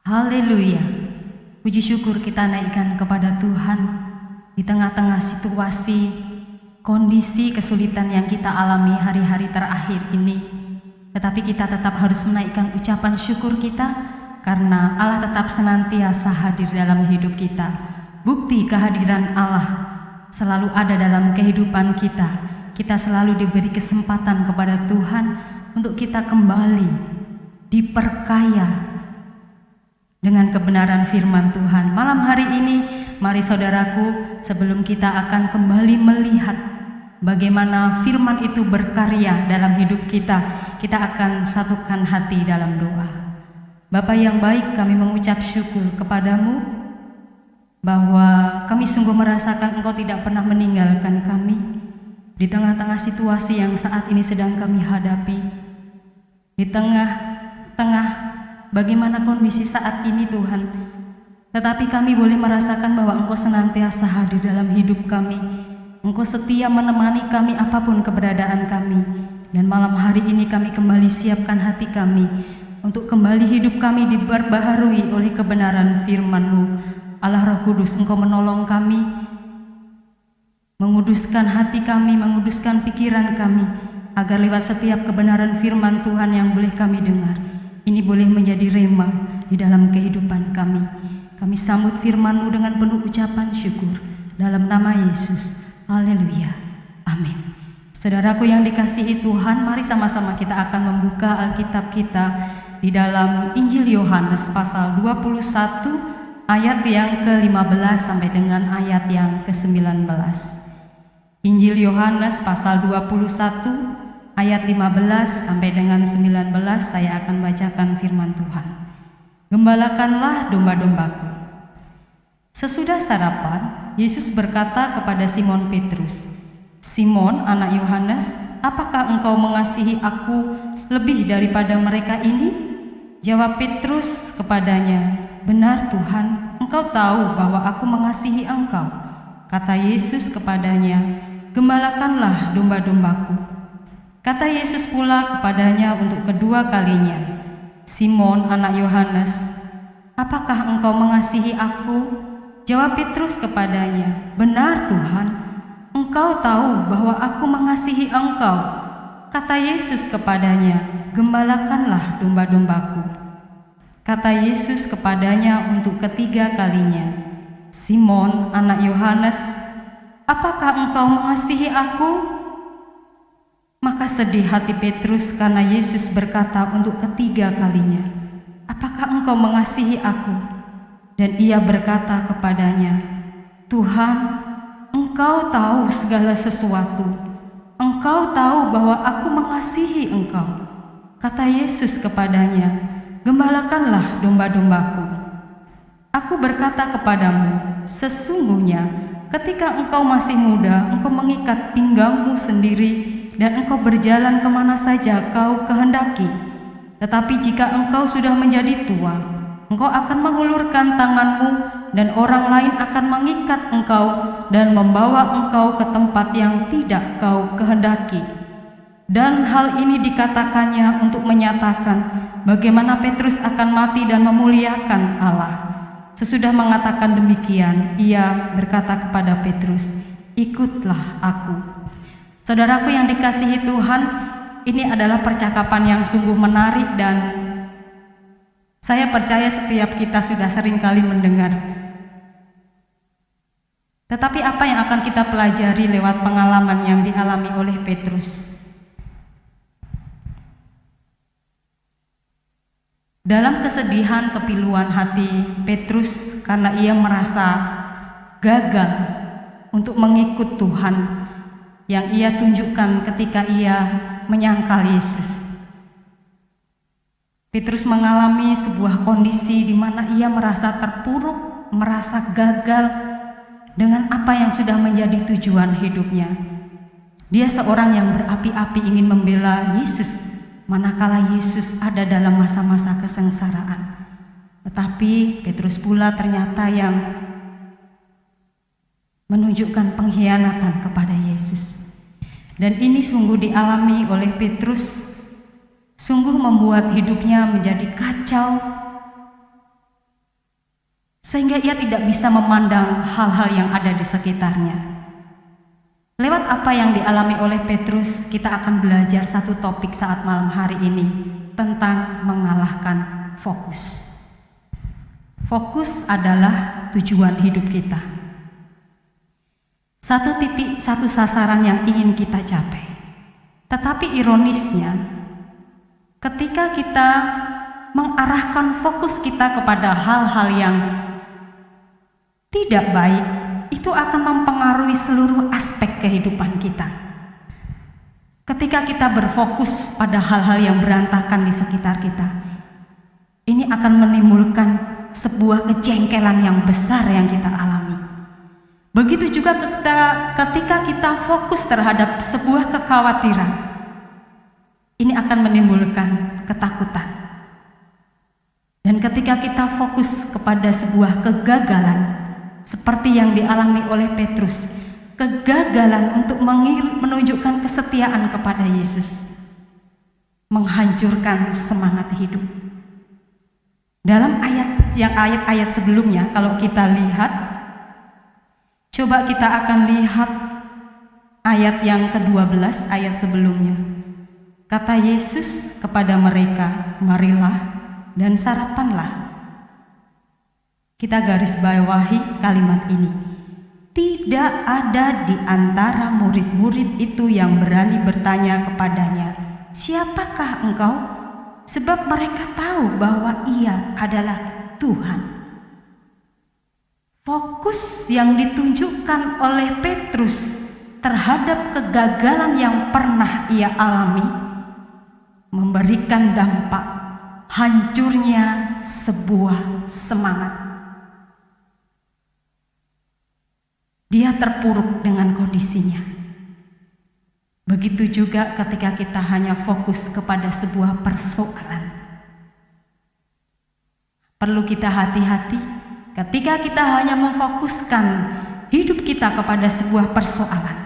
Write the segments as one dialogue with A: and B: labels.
A: Haleluya. Puji syukur kita naikkan kepada Tuhan di tengah-tengah situasi, kondisi kesulitan yang kita alami hari-hari terakhir ini. Tetapi kita tetap harus menaikkan ucapan syukur kita karena Allah tetap senantiasa hadir dalam hidup kita. Bukti kehadiran Allah selalu ada dalam kehidupan kita. Kita selalu diberi kesempatan kepada Tuhan untuk kita kembali diperkaya dengan kebenaran firman Tuhan. Malam hari ini, mari saudaraku, sebelum kita akan kembali melihat bagaimana firman itu berkarya dalam hidup kita, kita akan satukan hati dalam doa. Bapa yang baik, kami mengucap syukur kepadamu bahwa kami sungguh merasakan Engkau tidak pernah meninggalkan kami di tengah-tengah situasi yang saat ini sedang kami hadapi, di tengah-tengah bagaimana kondisi saat ini Tuhan. Tetapi kami boleh merasakan bahwa Engkau senantiasa hadir dalam hidup kami. Engkau setia menemani kami apapun keberadaan kami. Dan malam hari ini kami kembali siapkan hati kami untuk kembali hidup kami diperbaharui oleh kebenaran firman-Mu. Allah Roh Kudus, Engkau menolong kami, menguduskan hati kami, menguduskan pikiran kami, agar lewat setiap kebenaran firman Tuhan yang boleh kami dengar, ini boleh menjadi rema di dalam kehidupan kami. Kami sambut firman-Mu dengan penuh ucapan syukur. Dalam nama Yesus. Haleluya. Amin. Saudaraku yang dikasihi Tuhan, mari sama-sama kita akan membuka Alkitab kita di dalam Injil Yohanes pasal 21 ayat yang ke-15 sampai dengan ayat yang ke-19. Injil Yohanes pasal 21 ayat 15 sampai dengan 19, saya akan bacakan firman Tuhan. Gembalakanlah domba-dombaku. Sesudah sarapan, Yesus berkata kepada Simon Petrus, "Simon, anak Yohanes, apakah engkau mengasihi aku lebih daripada mereka ini?" Jawab Petrus kepadanya, "Benar Tuhan, engkau tahu bahwa aku mengasihi engkau." Kata Yesus kepadanya, "Gembalakanlah domba-dombaku." Kata Yesus pula kepadanya untuk kedua kalinya, "Simon, anak Yohanes, apakah engkau mengasihi aku?" Jawab Petrus kepadanya, "Benar Tuhan, engkau tahu bahwa aku mengasihi engkau." Kata Yesus kepadanya, "Gembalakanlah domba-dombaku." Kata Yesus kepadanya untuk ketiga kalinya, "Simon, anak Yohanes, apakah engkau mengasihi aku?" Maka sedih hati Petrus karena Yesus berkata untuk ketiga kalinya, "Apakah engkau mengasihi aku?" Dan ia berkata kepadanya, "Tuhan, engkau tahu segala sesuatu. Engkau tahu bahwa aku mengasihi engkau." Kata Yesus kepadanya, "Gembalakanlah domba-dombaku. Aku berkata kepadamu, sesungguhnya ketika engkau masih muda, engkau mengikat pinggangmu sendiri dan engkau berjalan kemana saja kau kehendaki. Tetapi jika engkau sudah menjadi tua, engkau akan mengulurkan tanganmu dan orang lain akan mengikat engkau dan membawa engkau ke tempat yang tidak kau kehendaki." Dan hal ini dikatakannya untuk menyatakan bagaimana Petrus akan mati dan memuliakan Allah. Sesudah mengatakan demikian, ia berkata kepada Petrus, "Ikutlah aku." Saudaraku yang dikasihi Tuhan, ini adalah percakapan yang sungguh menarik dan saya percaya setiap kita sudah sering kali mendengar. Tetapi apa yang akan kita pelajari lewat pengalaman yang dialami oleh Petrus? Dalam kesedihan kepiluan hati Petrus karena ia merasa gagal untuk mengikut Tuhan yang ia tunjukkan ketika ia menyangkal Yesus. Petrus mengalami sebuah kondisi di mana ia merasa terpuruk, merasa gagal dengan apa yang sudah menjadi tujuan hidupnya. Dia seorang yang berapi-api ingin membela Yesus, manakala Yesus ada dalam masa-masa kesengsaraan. Tetapi Petrus pula ternyata yang menunjukkan pengkhianatan kepada Yesus. Dan ini sungguh dialami oleh Petrus, sungguh membuat hidupnya menjadi kacau, sehingga ia tidak bisa memandang hal-hal yang ada di sekitarnya. Lewat apa yang dialami oleh Petrus, kita akan belajar satu topik saat malam hari ini tentang mengalahkan fokus. Fokus adalah tujuan hidup kita. Satu titik, satu sasaran yang ingin kita capai. Tetapi ironisnya, ketika kita mengarahkan fokus kita kepada hal-hal yang tidak baik, itu akan mempengaruhi seluruh aspek kehidupan kita. Ketika kita berfokus pada hal-hal yang berantakan di sekitar kita, ini akan menimbulkan sebuah kejengkelan yang besar yang kita alami. Begitu juga ketika kita fokus terhadap sebuah kekhawatiran, ini akan menimbulkan ketakutan. Dan ketika kita fokus kepada sebuah kegagalan, seperti yang dialami oleh Petrus, kegagalan untuk menunjukkan kesetiaan kepada Yesus, menghancurkan semangat hidup. Dalam ayat-ayat sebelumnya, kalau kita lihat, coba kita akan lihat ayat yang ke-12, ayat sebelumnya. Kata Yesus kepada mereka, "Marilah dan sarapanlah." Kita garis bawahi kalimat ini. Tidak ada di antara murid-murid itu yang berani bertanya kepadanya, "Siapakah engkau?" Sebab mereka tahu bahwa ia adalah Tuhan. Fokus yang ditunjukkan oleh Petrus terhadap kegagalan yang pernah ia alami memberikan dampak hancurnya sebuah semangat. Dia terpuruk dengan kondisinya. Begitu juga ketika kita hanya fokus kepada sebuah persoalan. Perlu kita hati-hati ketika kita hanya memfokuskan hidup kita kepada sebuah persoalan.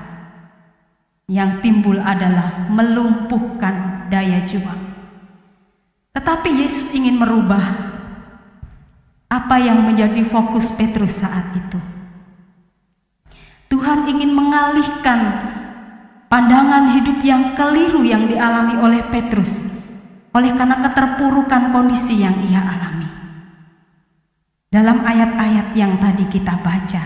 A: Yang timbul adalah melumpuhkan daya juang. Tetapi Yesus ingin merubah apa yang menjadi fokus Petrus saat itu. Tuhan ingin mengalihkan pandangan hidup yang keliru yang dialami oleh Petrus oleh karena keterpurukan kondisi yang ia alami. Dalam ayat-ayat yang tadi kita baca,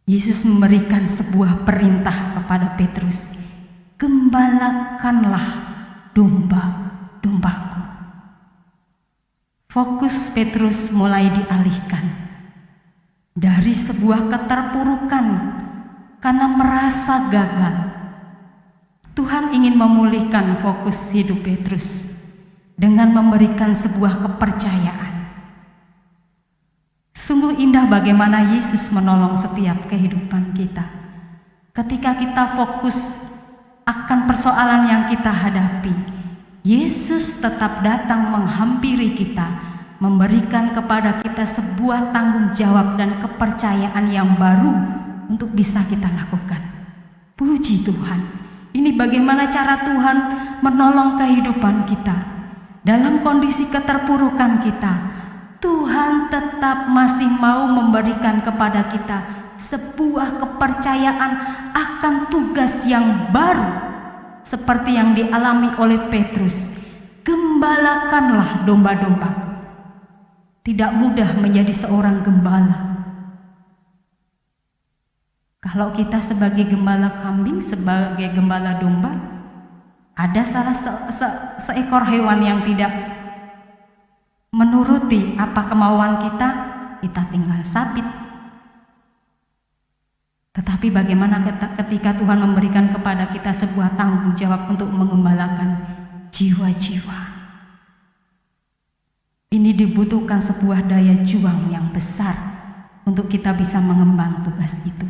A: Yesus memberikan sebuah perintah kepada Petrus, "Gembalakanlah domba-dombaku." Fokus Petrus mulai dialihkan dari sebuah keterpurukan karena merasa gagal. Tuhan ingin memulihkan fokus hidup Petrus dengan memberikan sebuah kepercayaan. Sungguh indah bagaimana Yesus menolong setiap kehidupan kita. Ketika kita fokus akan persoalan yang kita hadapi, Yesus tetap datang menghampiri kita, memberikan kepada kita sebuah tanggung jawab dan kepercayaan yang baru untuk bisa kita lakukan. Puji Tuhan. Ini bagaimana cara Tuhan menolong kehidupan kita. Dalam kondisi keterpurukan kita, Tuhan tetap masih mau memberikan kepada kita sebuah kepercayaan akan tugas yang baru, seperti yang dialami oleh Petrus. Gembalakanlah domba-dombaku. Tidak mudah menjadi seorang gembala. Kalau kita sebagai gembala kambing, sebagai gembala domba, ada salah seekor hewan yang tidak menuruti apa kemauan kita tinggal sabit. Tetapi bagaimana ketika Tuhan memberikan kepada kita sebuah tanggung jawab untuk mengembalakan jiwa-jiwa. Ini dibutuhkan sebuah daya juang yang besar untuk kita bisa mengemban tugas itu.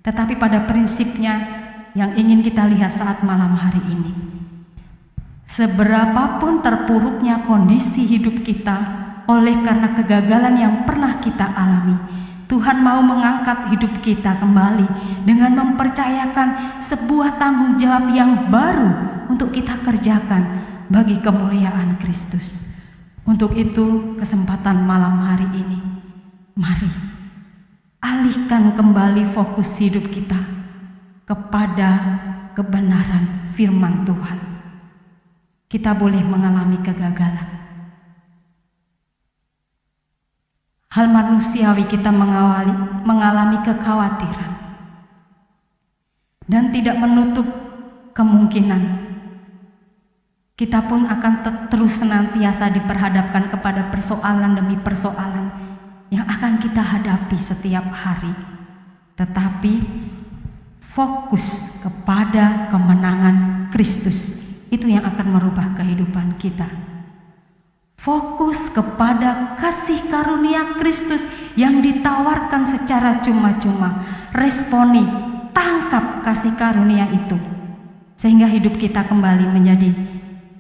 A: Tetapi pada prinsipnya yang ingin kita lihat saat malam hari ini, seberapapun terpuruknya kondisi hidup kita oleh karena kegagalan yang pernah kita alami, Tuhan mau mengangkat hidup kita kembali dengan mempercayakan sebuah tanggung jawab yang baru untuk kita kerjakan bagi kemuliaan Kristus. Untuk itu, kesempatan malam hari ini, mari alihkan kembali fokus hidup kita kepada kebenaran firman Tuhan. Kita boleh mengalami kegagalan. Hal manusiawi kita mengalami kekhawatiran. Dan tidak menutup kemungkinan kita pun akan terus senantiasa diperhadapkan kepada persoalan demi persoalan yang akan kita hadapi setiap hari. Tetapi fokus kepada kemenangan Kristus itu yang akan merubah kehidupan kita. Fokus kepada kasih karunia Kristus yang ditawarkan secara cuma-cuma. Responi, tangkap kasih karunia itu, sehingga hidup kita kembali menjadi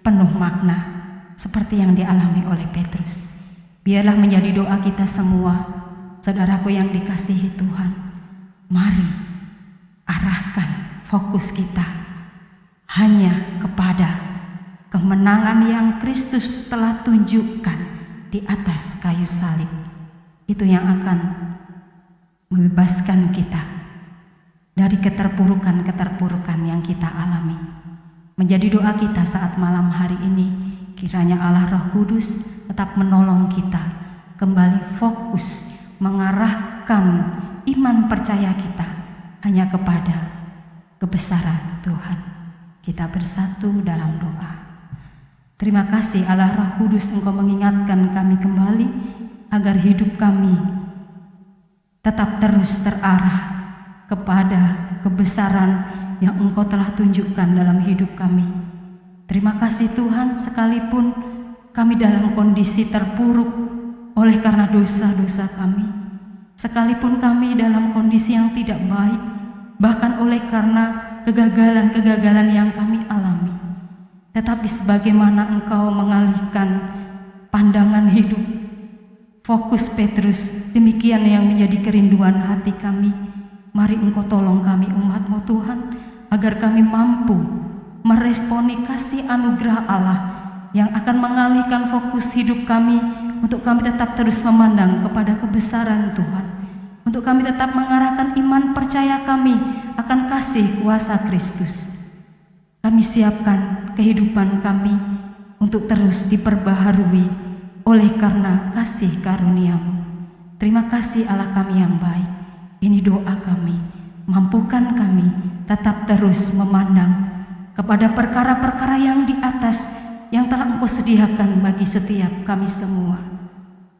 A: penuh makna seperti yang dialami oleh Petrus. Biarlah menjadi doa kita semua, saudaraku yang dikasihi Tuhan. Mari arahkan fokus kita hanya kepada kemenangan yang Kristus telah tunjukkan di atas kayu salib. Itu yang akan membebaskan kita dari keterpurukan-keterpurukan yang kita alami. Menjadi doa kita saat malam hari ini, kiranya Allah Roh Kudus tetap menolong kita kembali fokus mengarahkan iman percaya kita hanya kepada kebesaran Tuhan. Kita bersatu dalam doa. Terima kasih Allah Roh Kudus, Engkau mengingatkan kami kembali agar hidup kami tetap terus terarah kepada kebesaran yang Engkau telah tunjukkan dalam hidup kami. Terima kasih Tuhan, sekalipun kami dalam kondisi terpuruk oleh karena dosa-dosa kami, sekalipun kami dalam kondisi yang tidak baik, bahkan oleh karena kegagalan-kegagalan yang kami alami, tetapi sebagaimana Engkau mengalihkan pandangan hidup, fokus Petrus, demikian yang menjadi kerinduan hati kami. Mari Engkau tolong kami umat-Mu Tuhan, agar kami mampu meresponi kasih anugerah Allah yang akan mengalihkan fokus hidup kami, untuk kami tetap terus memandang kepada kebesaran Tuhan, untuk kami tetap mengarahkan iman percaya kami akan kasih kuasa Kristus. Kami siapkan kehidupan kami untuk terus diperbaharui oleh karena kasih karunia-Mu. Terima kasih Allah kami yang baik. Ini doa kami, mampukan kami tetap terus memandang kepada perkara-perkara yang di atas yang telah Engkau sediakan bagi setiap kami semua.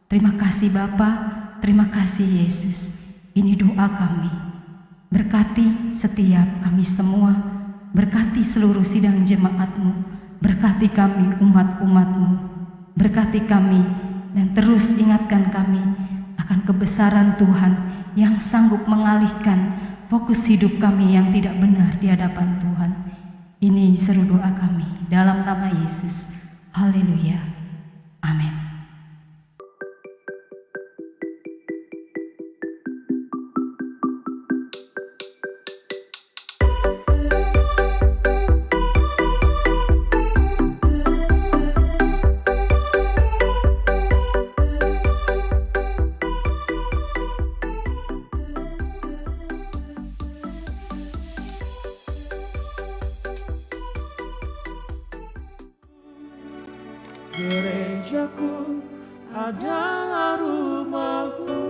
A: Terima kasih Bapa, terima kasih Yesus. Ini doa kami. Berkati setiap kami semua, berkati seluruh sidang jemaat-Mu, berkati kami umat-umat-Mu, berkati kami dan terus ingatkan kami akan kebesaran Tuhan yang sanggup mengalihkan fokus hidup kami yang tidak benar di hadapan Tuhan. Ini seru doa kami dalam nama Yesus. Haleluya. Amin.
B: Gerejaku adalah rumahku,